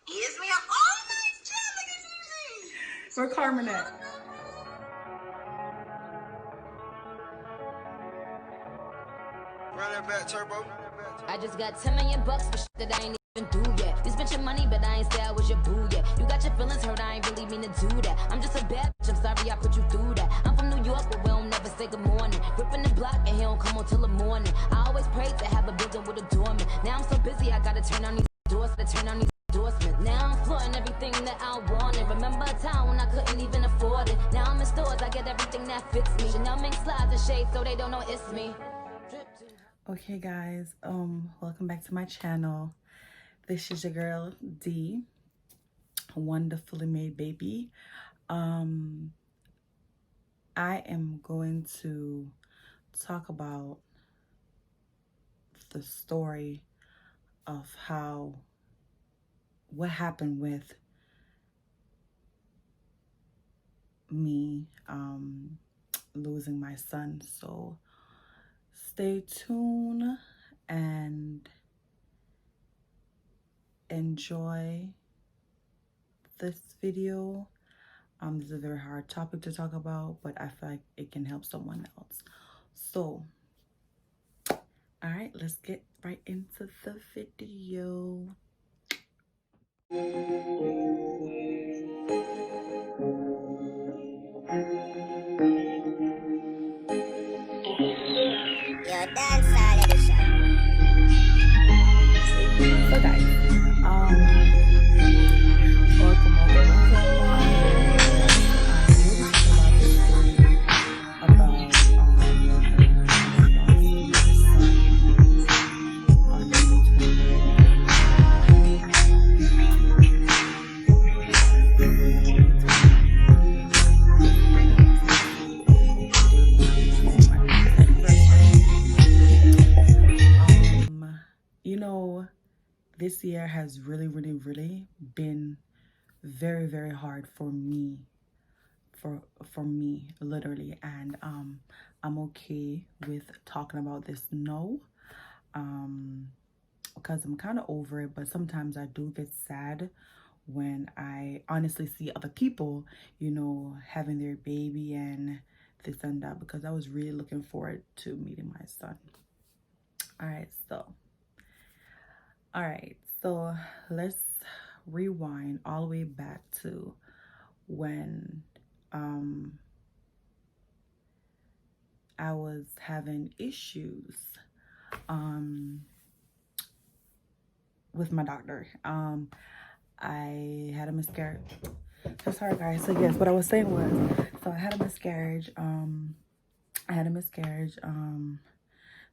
Is me a nice job, look at you. For Carmenet. Run that back, turbo. I just got 10 million bucks for shit that I ain't even do yet. You spent your money, but I ain't say I was your boo yet. You got your feelings hurt, I ain't really mean to do that. I'm just a bad bitch, I'm sorry I put you through that. I'm from New York, but we don't never say good morning. Ripping the block, and he don't come on till the morning. I always prayed to have a building with a doorman. Now I'm so busy, I gotta turn on these doors, to turn on these endorsements. Now I'm flaunting everything that I wanted. Remember a time when I couldn't even afford it. Now I'm in stores, I get everything that fits me. Chanel mink slides and shades, so they don't know it's me. Okay guys, welcome back to my channel. This is your girl D, wonderfully made baby. I am going to talk about the story of what happened with me losing my son. So stay tuned and enjoy this video. This is a very hard topic to talk about, but I feel like it can help someone else. So, all right, let's get right into the video. Yo, dance all edition. So guys, welcome. I will be talking about the story about my son on you know, this year has really been very, very hard for me, for me, literally. And I'm okay with talking about this now, because I'm kind of over it. But sometimes I do get sad when I honestly see other people, you know, having their baby and this and that, because I was really looking forward to meeting my son. All right, so let's rewind all the way back to when I was having issues with my doctor. I had a miscarriage. So sorry guys. So yes, what I was saying was, so I had a miscarriage.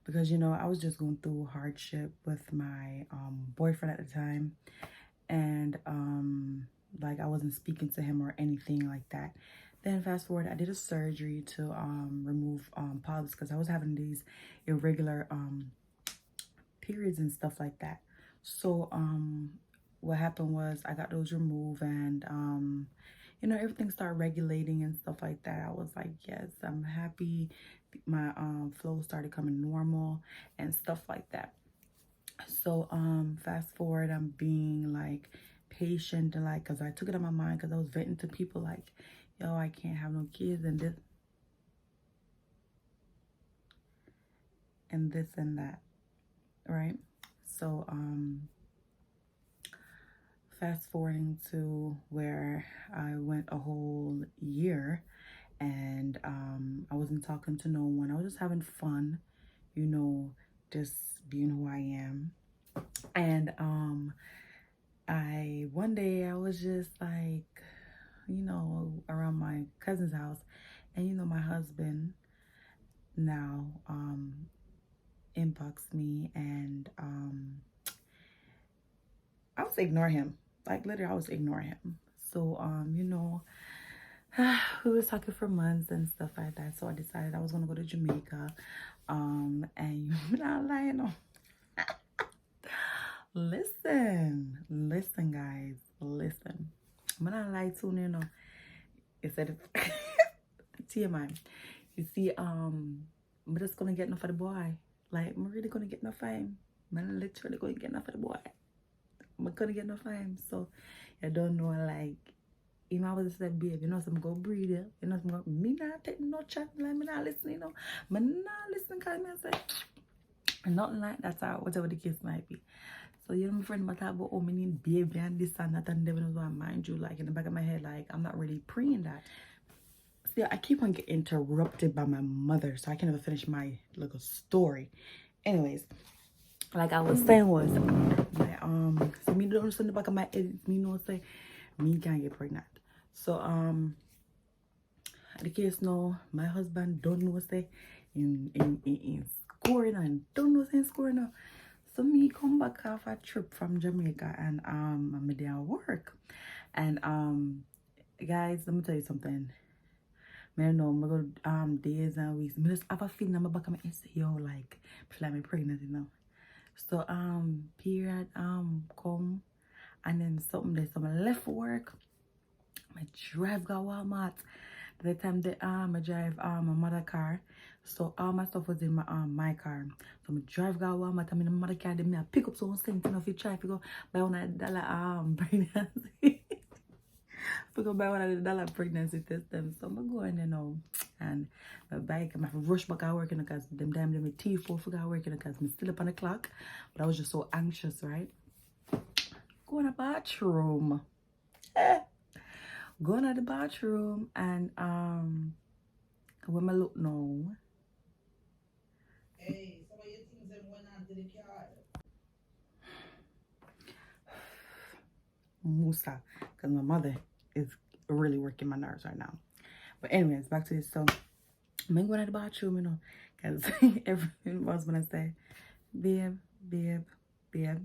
Because, you know, I was just going through hardship with my boyfriend at the time. And like I wasn't speaking to him or anything like that. Then fast forward, I did a surgery to remove polyps, because I was having these irregular periods and stuff like that. So what happened was I got those removed, and you know, everything started regulating and stuff like that. I was like, yes, I'm happy. My flow started coming normal and stuff like that. So fast forward, I'm being like patient, and like, because I took it on my mind, because I was venting to people like, yo, I can't have no kids and this and that, right? So fast forwarding to where I went a whole year, and I wasn't talking to no one. I was just having fun, you know, just being who I am. And one day I was just like, you know, around my cousin's house, and you know, my husband now inboxed me, and I was ignoring him. Like literally I was ignoring him. So you know, we was talking for months and stuff like that. So I decided I was gonna go to Jamaica. And you're not lying. No. Listen guys, listen. I'm not lie to you know. Instead of TMI. You see, I'm just gonna get enough of the boy. Like I'm really gonna get enough of him. I'm literally gonna get enough of the boy. I couldn't get no time. So I don't know, like, if I was say, babe, you know, some go breathe, yeah? You know, some go, me not take no chat, like, me not listen, you know. Me not listen, because I say, nothing like that, or whatever the case might be. So, you know, my friend, but about, oh, me need baby and this and that, and devil knows what, mind you, like, in the back of my head, like, I'm not really praying that. See, I keep on getting interrupted by my mother, so I can't even finish my little story. Anyways, like I was saying was, like, so me don't understand the back of my head, me know say, me can't get pregnant. So, the case now, my husband don't know say, in scoring and don't know say in scoring now. So me come back off a trip from Jamaica and I'm there at work. And guys, let me tell you something. I know my good days and weeks. I just have a feeling in my back of my head say, yo, like, feel like I'm pregnant, you know. So period come and then something there's some left work. My drive got Walmart. By the time the I drive my mother car. So all my stuff was in my car. So my drive got Walmart. I'm in the mother car. Then I pick up some cents enough to try to go buy $1 pregnancy. Pick up buy $1 pregnancy test them. So I'm going, you know, and my bike, I'm rush back out working because them damn my T4 forgot working because I'm still up on the clock. But I was just so anxious, right? Go in the bathroom. Going to the bathroom and when I look now. Hey, some of your things them went on to the card. Musa, because my mother is really working my nerves right now. But anyways, back to this. So I'm going to the bathroom, you know, because everything was when I say, babe, you're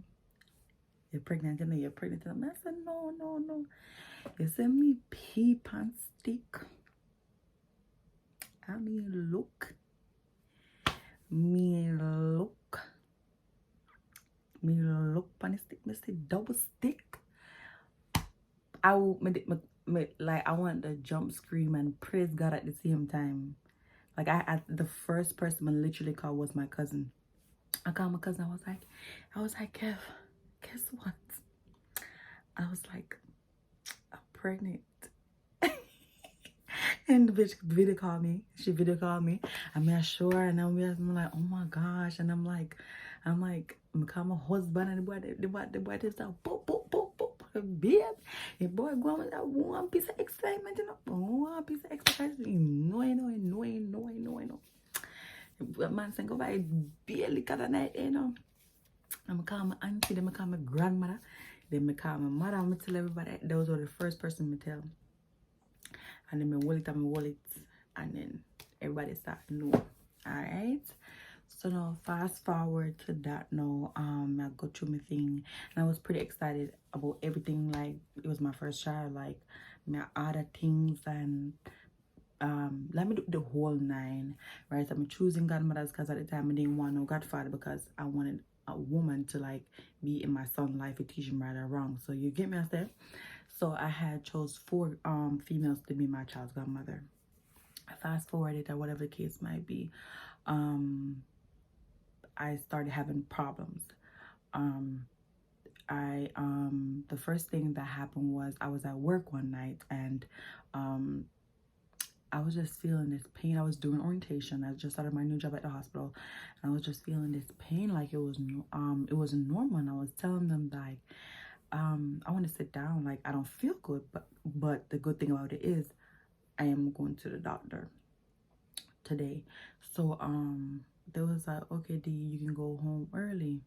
pregnant, you know, you're pregnant. And I said, no. You say me pee pan stick. I mean, look. Me look on the stick. Me say double stick. I will, like, I want to jump, scream, and praise God at the same time. Like, the first person I literally called was my cousin. I called my cousin. I was like, Kev, guess what? I was like, I'm pregnant. And the bitch video called me. She video called me. I'm sure, and I'm like, oh my gosh. And I'm like, I'm call my husband, and the boy just like, boop. Babe, the boy going with that one piece of excitement, you know, one piece of excitement. No. The man saying, go by barely cut a night, you know. I'm call my auntie, then I call my grandmother, then I call my mother. I'm tell everybody. Those were the first person me tell. And then my wallet, and then everybody start to know. Alright. So now fast forward to that now. I go through my thing and I was pretty excited about everything. Like, it was my first child, like my other things, and let me do the whole 9, right? I'm choosing godmothers because at the time I didn't want no godfather because I wanted a woman to like be in my son's life and teach him right or wrong. So you get me, I said. So I had chose 4 females to be my child's godmother. I fast forwarded or whatever the case might be. I started having problems. The first thing that happened was I was at work one night and I was just feeling this pain. I was doing orientation. I just started my new job at the hospital, and I was just feeling this pain like it wasn't normal. And I was telling them like, I want to sit down. Like, I don't feel good, but the good thing about it is I am going to the doctor today. So they was like, okay, D, you can go home early,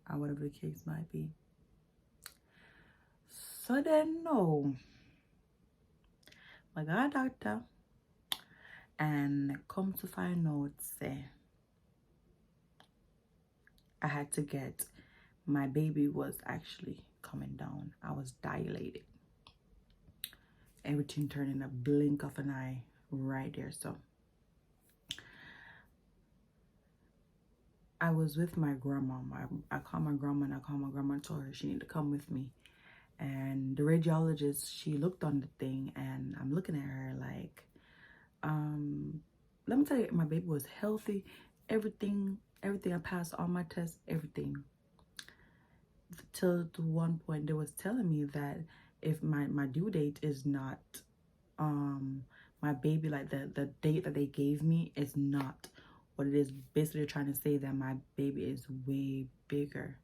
or whatever the case might be. So then no, I got a doctor, and come to find out, say I had to get, my baby was actually coming down. I was dilated. Everything turned in a blink of an eye right there. So I was with my grandma. I called my grandma and told her she needed to come with me. And the radiologist, she looked on the thing, and I'm looking at her like, let me tell you, my baby was healthy. Everything I passed all my tests, everything. till to one point they was telling me that if my due date is not my baby, like the date that they gave me is not what it is. Basically trying to say that my baby is way bigger,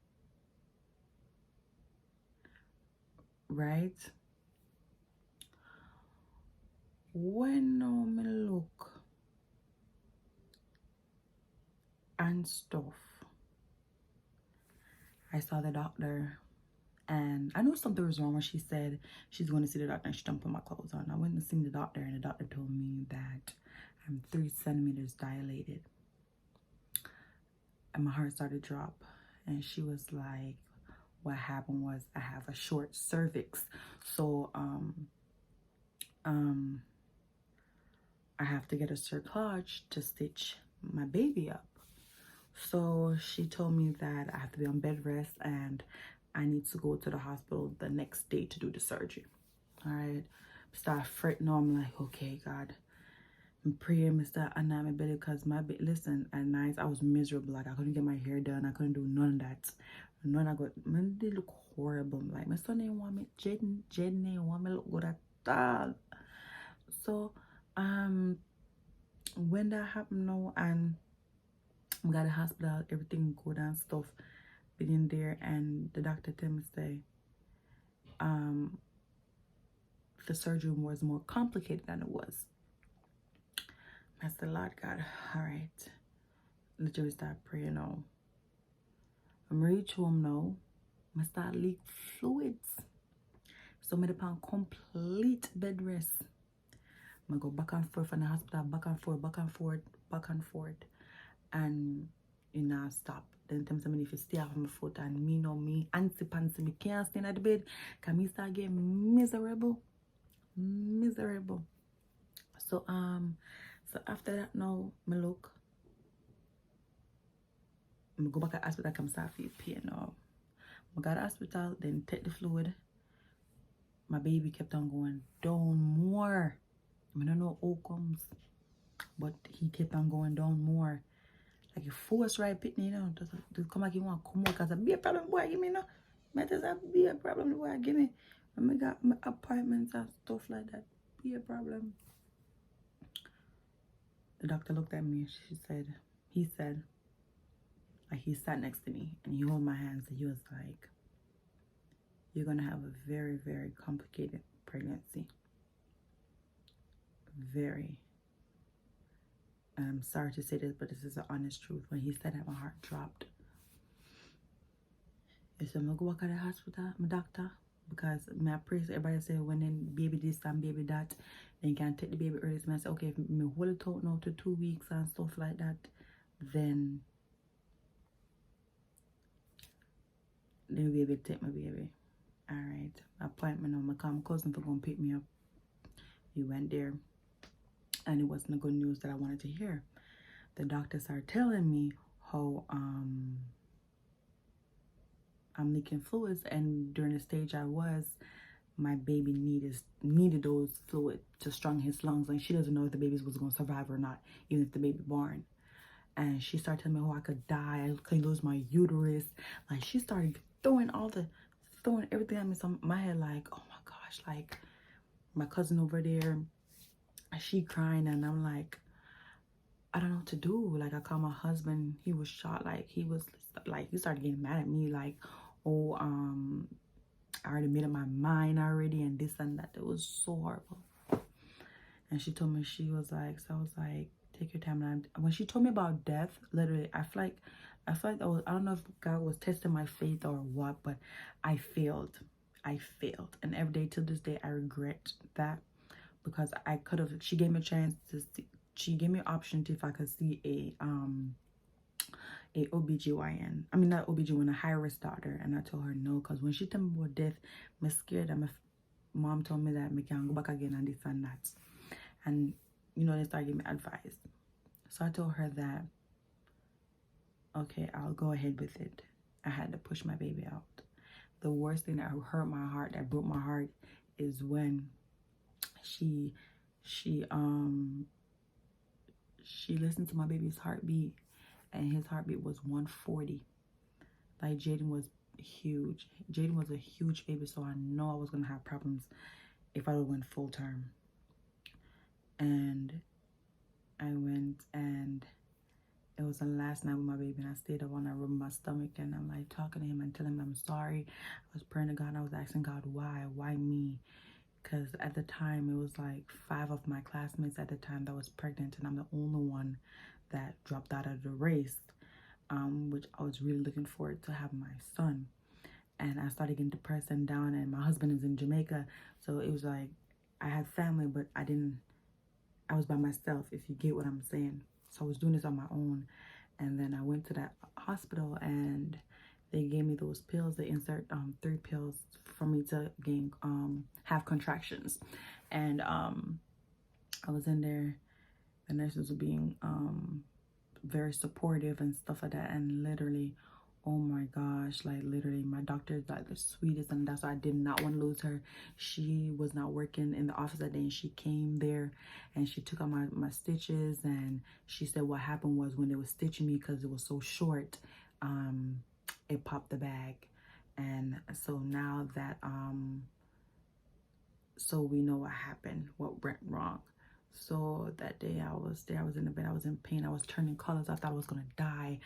right? When me look and stuff, I saw the doctor and I knew something was wrong when she said she's going to see the doctor and she don't put my clothes on. I went to see the doctor and the doctor told me that I'm 3 centimeters dilated and my heart started to drop. And she was like, what happened was I have a short cervix, so I have to get a cerclage to stitch my baby up. So she told me that I have to be on bed rest and I need to go to the hospital the next day to do the surgery. All right, start fretting. I'm like, okay, God, I'm praying, Mr. Anna, my belly, because listen, at night I was miserable. Like I couldn't get my hair done. I couldn't do none of that. None of that. Man, they look horrible. Like my son didn't want me. Jaden didn't want me look good at all. So when that happened now and we got to the hospital, everything good and stuff been there, and the doctor tell me say the surgery was more complicated than it was. I said, Lord God, all right, literally start praying now. I'm reach home now. I start leak fluids, so I'm upon complete bed rest. I go back and forth from the hospital, back and forth, back and forth, back and forth, and you know stop. Then tell me if you stay off my foot, and me know me antsy pantsy, me can't stay at the bed because me start getting miserable. So so after that now me look, I go back to the hospital, come start feel pain now. I got to the hospital, then take the fluid. My baby kept on going down more. I don't know how comes, but he kept on going down more. Like you force right pitney, you know, to come back, you want to come out because a be a problem, boy, give me no. Matters a be a problem, boy, give me. And I got my appointments and stuff like that. Be a problem. The doctor looked at me, he said, like he sat next to me and he held my hands and he was like, you're going to have a very, very complicated pregnancy. Very. And I'm sorry to say this, but this is the honest truth. When he said that, my heart dropped. He said, I'm going to go back to the hospital, my doctor, because my praise, everybody say when then baby this and baby that, then can take the baby early. So I said, okay, if me hold it out now to 2 weeks and stuff like that, then the baby take my baby. All right, appointment on my cousin for going to pick me up. He went there, and it wasn't the good news that I wanted to hear. The doctors are telling me how I'm leaking fluids, and during the stage I was, my baby needed those fluids to strong his lungs, and she doesn't know if the baby was going to survive or not, even if the baby born. And she started telling me, oh, I could die, I could lose my uterus. Like she started throwing everything at me. So my head like, oh my gosh, like my cousin over there, she crying, and I'm like, I don't know what to do. Like I called my husband, he was shocked. Like he started getting mad at me, like, oh, I already made up my mind already and this and that. It was so horrible. And she told me, so I was like, take your time. And when she told me about death, literally, I feel like I don't know if God was testing my faith or what, but I failed. And every day till this day, I regret that, because I could have, she gave me a chance to see, she gave me an option to if I could see a OBGYN. I mean, not OBGYN, a high-risk doctor. And I told her no, because when she told me about death, I'm scared that my mom told me that I can't go back again and this and that. And, you know, they started giving me advice. So I told her that, okay, I'll go ahead with it. I had to push my baby out. The worst thing that hurt my heart, that broke my heart, is when she listened to my baby's heartbeat, and his heartbeat was 140. Like Jaden was huge. Jaden was a huge baby, so I know I was gonna have problems if I went full term. And I went, and it was the last night with my baby, and I stayed up on that room in my stomach, and I'm like talking to him and telling him I'm sorry. I was praying to God, and I was asking God, why me? Because at the time it was like 5 of my classmates at the time that was pregnant, and I'm the only one that dropped out of the race, which I was really looking forward to have my son. And I started getting depressed and down, and my husband is in Jamaica, so it was like I had family, but I was by myself, if you get what I'm saying. So I was doing this on my own. And then I went to that hospital, and they gave me those pills. They insert 3 pills for me to have contractions. And I was in there. The nurses were being very supportive and stuff like that. And literally, oh my gosh, like literally my doctor is like the sweetest, and that's why I did not want to lose her. She was not working in the office that day, and she came there and she took out my stitches, and she said what happened was when they were stitching me, because it was so short, it popped the bag. And so now that so we know what happened, what went wrong. So that day I was there, I was in the bed, I was in pain, I was turning colors, I thought I was gonna die.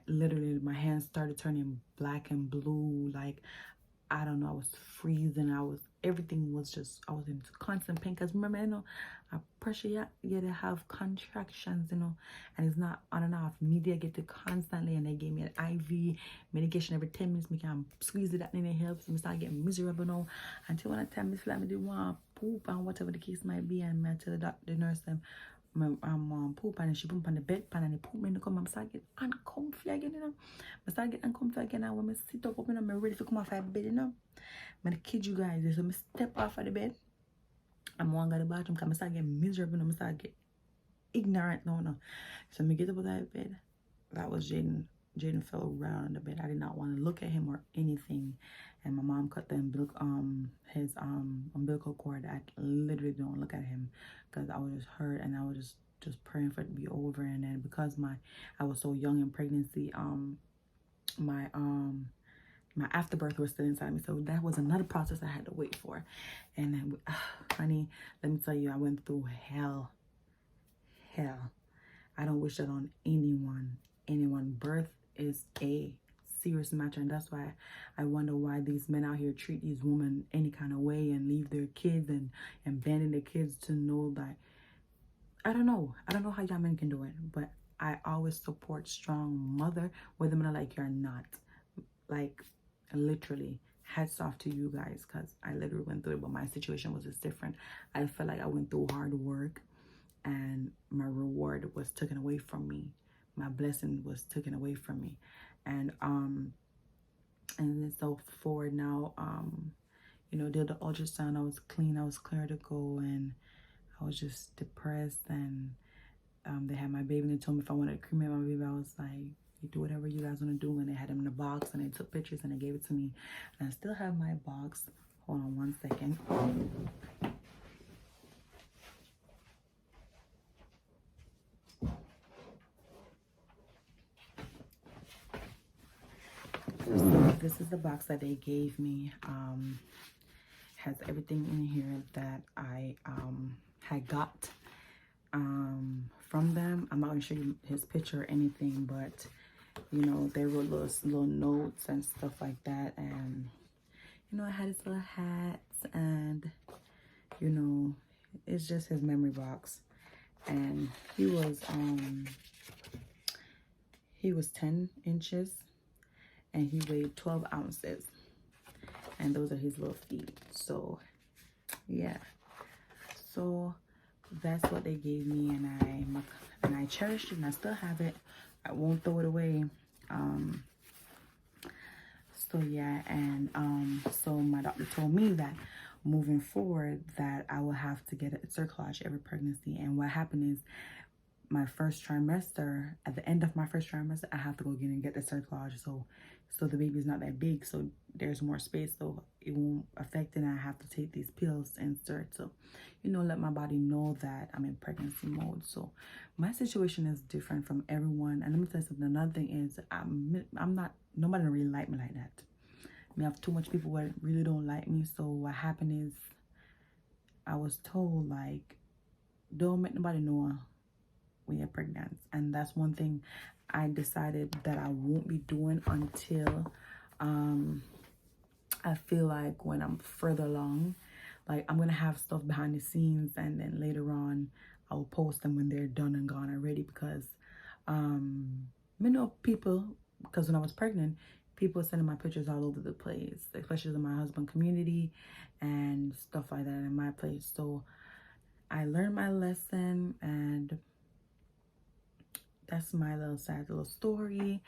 Literally my hands started turning black and blue, like I don't know, I was freezing, everything was just, I was in constant pain. Because remember, you know, I pressure you to have contractions, you know, and it's not on and off. Media get it constantly, and they gave me an IV medication every 10 minutes. Me can squeeze it, and it helps. Me start getting miserable now. Until one time, me feel like me did want poop, and whatever the case might be, and I tell the nurse them, I'm poop, and she put me on the bed pan, and they put me in the come. I start get uncomfy again, you know. I start get uncomfy again, and when I sit up, you know, I'm ready to come off the bed, you know. I'm gonna kid you guys. So I step off of the bed. I'm going to the bathroom because I start getting miserable. I start getting ignorant. No. So I get up with that bed. That was Jaden. Jaden fell right on the bed. I did not want to look at him or anything. And my mom cut the his umbilical cord. I literally don't look at him because I was just hurt, and I was just praying for it to be over. And then because I was so young in pregnancy, my afterbirth was still inside me, so that was another process I had to wait for. And then, honey, let me tell you, I went through hell. I don't wish that on anyone. Birth is a serious matter, and that's why I wonder why these men out here treat these women any kind of way and leave their kids and abandon their kids to know that. I don't know how y'all men can do it, but I always support strong mother, whether men are like you or not. Like, literally, hats off to you guys, because I literally went through it, but my situation was just different. I felt like I went through hard work, and my reward was taken away from me. My blessing was taken away from me. And then so forward now, you know, did the ultrasound. I was clean, I was clear to go, and I was just depressed. And they had my baby, and they told me if I wanted to cremate my baby. I was like, you do whatever you guys want to do. And they had him in a box, and they took pictures, and they gave it to me. And I still have my box. Hold on one second. So this is the box that they gave me. Has everything in here that I had got from them. I'm not gonna show you his picture or anything, but you know, there were little notes and stuff like that. And you know, I had his little hats, and you know, it's just his memory box. And he was 10 inches, and he weighed 12 ounces, and those are his little feet. So yeah, so that's what they gave me, and I cherished it, and I still have it. I won't throw it away. So yeah, and so my doctor told me that moving forward that I will have to get a cerclage every pregnancy. And what happened is, my first trimester, at the end of my first trimester, I have to go again and get the cerclage. So the baby's not that big, so there's more space, so it won't affect it, and I have to take these pills to insert. So, you know, let my body know that I'm in pregnancy mode. So my situation is different from everyone. And let me tell you something. Another thing is I'm not, nobody really like me like that. I have too much people who really don't like me. So what happened is I was told, like, don't make nobody know when you're pregnant. And that's one thing I decided that I won't be doing until I feel like when I'm further along. Like, I'm gonna have stuff behind the scenes, and then later on I'll post them when they're done and gone already, because you know, people, because when I was pregnant, people were sending my pictures all over the place, especially in my husband community and stuff like that in my place. So I learned my lesson, and that's my little sad little story.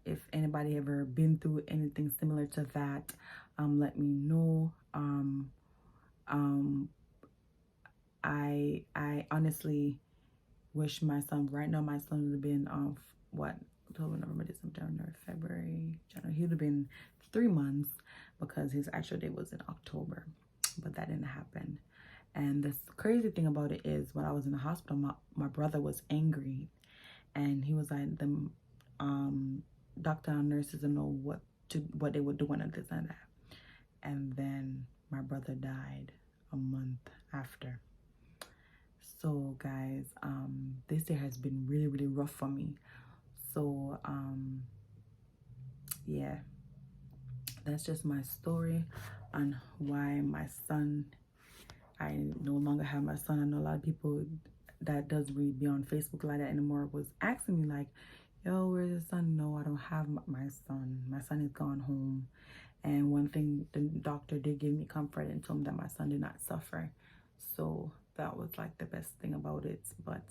If anybody ever been through anything similar to that, let me know. I honestly wish my son, right now my son would have been what, October, November, December, January, February, January. He would have been 3 months, because his actual day was in October, but that didn't happen. And the crazy thing about it is, when I was in the hospital, my brother was angry, and he was like, the doctor and nurses don't know what they were doing and this and that. And then my brother died a month after. So guys, this year has been really, really rough for me. So yeah, that's just my story on why my son, I no longer have my son. I know a lot of people that doesn't really be on Facebook like that anymore was asking me like, yo, where's your son? No, I don't have my son. My son is gone home. And one thing, the doctor did give me comfort and told me that my son did not suffer. So that was like the best thing about it. But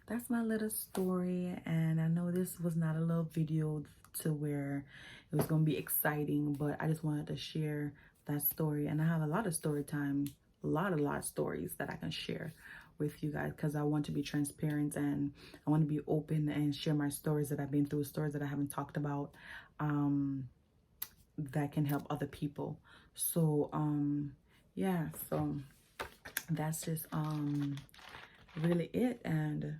that's my little story. And I know this was not a little video to where it was going to be exciting, but I just wanted to share that story. And I have a lot of story time, a lot of stories that I can share with you guys, because I want to be transparent, and I want to be open and share my stories that I've been through, stories that I haven't talked about, that can help other people. So yeah, so that's just really it. And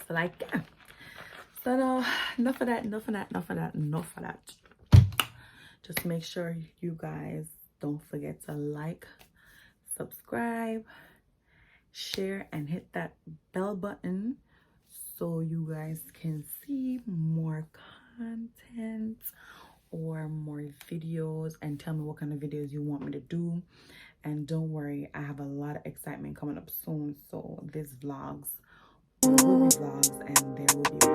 so, like, yeah, so no, enough of that. Just make sure you guys don't forget to like, subscribe, share, and hit that bell button so you guys can see more content or more videos, and tell me what kind of videos you want me to do. And don't worry, I have a lot of excitement coming up soon. So this vlogs, there will be vlogs, and there will be